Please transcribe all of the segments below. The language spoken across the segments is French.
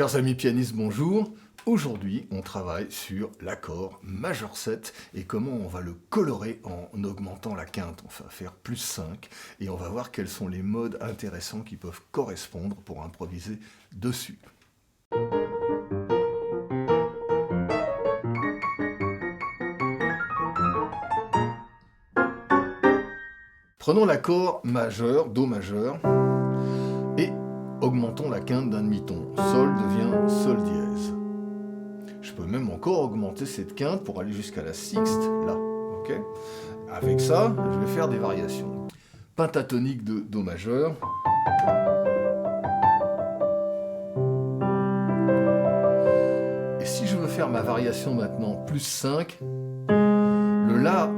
Chers amis pianistes, bonjour. Aujourd'hui, on travaille sur l'accord majeur 7 et comment on va le colorer en augmentant la quinte. On va faire plus 5 et on va voir quels sont les modes intéressants qui peuvent correspondre pour improviser dessus. Prenons l'accord majeur, Do majeur, et augmentons la quinte d'un demi-ton. Sol devient Sol dièse. Je peux même encore augmenter cette quinte pour aller jusqu'à la sixte, là. Okay. Avec ça, je vais faire des variations. Pentatonique de Do majeur. Et si je veux faire ma variation maintenant, plus 5, le La,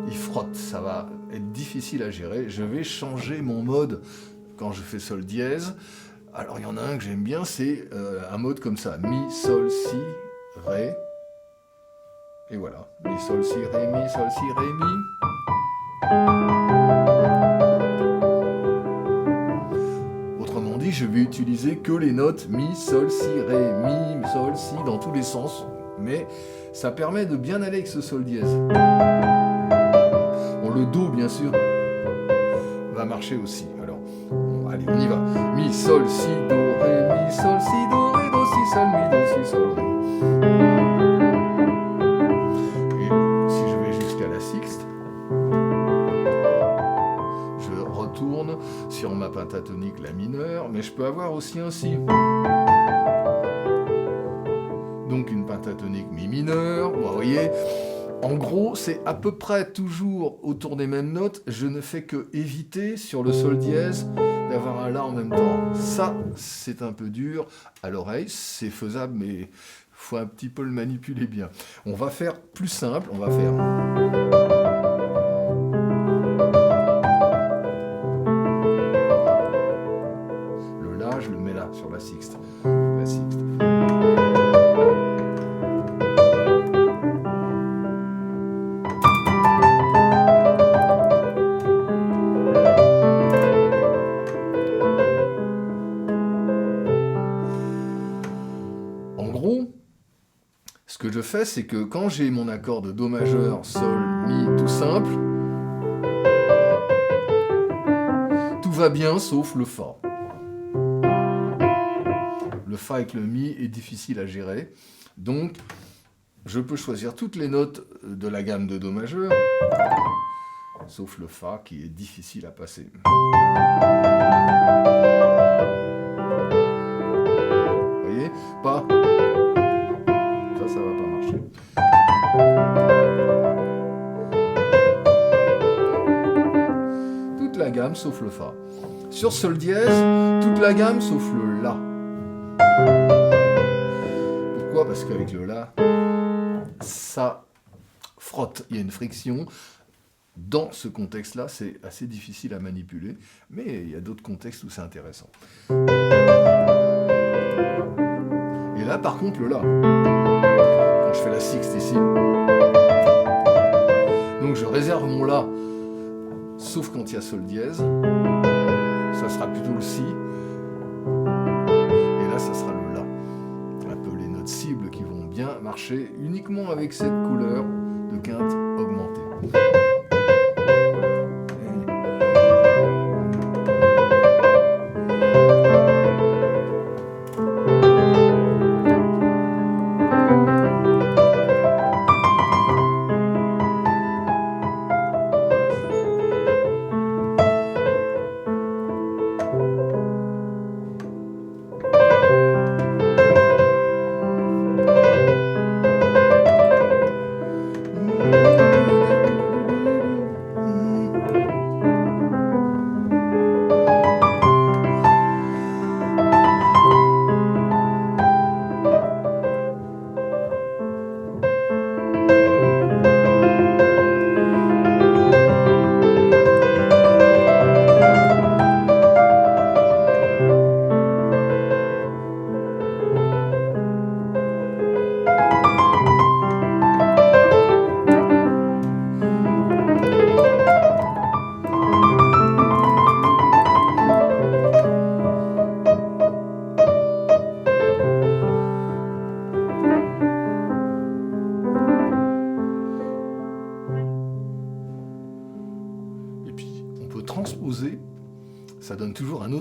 il frotte, ça va être difficile à gérer. Je vais changer mon mode quand je fais Sol dièse. Alors il y en a un que j'aime bien, c'est un mode comme ça. Mi, Sol, Si, Ré. Et voilà. Mi, Sol, Si, Ré, Mi, Sol, Si, Ré, Mi. Autrement dit, je vais utiliser que les notes Mi, Sol, Si, Ré, Mi, Sol, Si, dans tous les sens. Mais ça permet de bien aller avec ce Sol dièse. Bon, le Do, bien sûr, va marcher aussi. Alors, bon, allez, on y va. Mi, Sol, Si, Do, Ré, Mi, Sol, Si, Do, Ré, Do, Si, Sol, Mi, Do, Si, Sol, Ré. Et si je vais jusqu'à la sixte, je retourne sur ma pentatonique La mineure, mais je peux avoir aussi un Si. Donc une pentatonique Mi mineur, bon, vous voyez. En gros, c'est à peu près toujours autour des mêmes notes. Je ne fais que éviter sur le Sol dièse d'avoir un La en même temps. Ça, c'est un peu dur à l'oreille. C'est faisable, mais il faut un petit peu le manipuler bien. On va faire plus simple. On va faire... Le La, je le mets là, sur la sixte. La sixte. Ce que je fais, c'est que quand j'ai mon accord de Do majeur, Sol, Mi, tout simple, tout va bien sauf le Fa. Le Fa avec le Mi est difficile à gérer. Donc, je peux choisir toutes les notes de la gamme de Do majeur, sauf le Fa qui est difficile à passer. Vous voyez? Pas... ça va pas marcher. Toute la gamme sauf le Fa. Sur Sol dièse, toute la gamme sauf le La. Pourquoi? Parce qu'avec le La, ça frotte, il y a une friction. Dans ce contexte-là, c'est assez difficile à manipuler, mais il y a d'autres contextes où c'est intéressant. Et là, par contre, le La. Je fais la sixte ici. Donc je réserve mon La, sauf quand il y a Sol dièse. Ça sera plutôt le Si. Et là, ça sera le La. Un peu les notes cibles qui vont bien marcher uniquement avec cette couleur de quinte augmentée.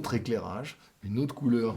autre éclairage, une autre couleur.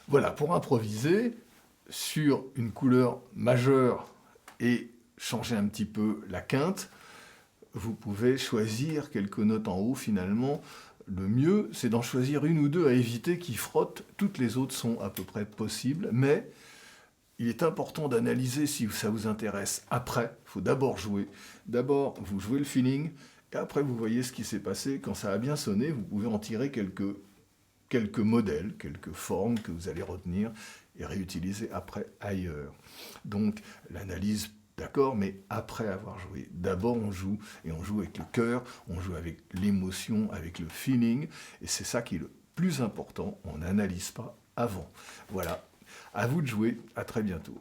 Voilà, pour improviser sur une couleur majeure et changer un petit peu la quinte, vous pouvez choisir quelques notes en haut finalement. Le mieux, c'est d'en choisir une ou deux à éviter qui frottent. Toutes les autres sont à peu près possibles, mais il est important d'analyser si ça vous intéresse après. Il faut d'abord jouer. D'abord, vous jouez le feeling, et après vous voyez ce qui s'est passé. Quand ça a bien sonné, vous pouvez en tirer quelques modèles, quelques formes que vous allez retenir et réutiliser après ailleurs. Donc l'analyse, d'accord, mais après avoir joué. D'abord on joue, et on joue avec le cœur, on joue avec l'émotion, avec le feeling, et c'est ça qui est le plus important, on n'analyse pas avant. Voilà, à vous de jouer, à très bientôt.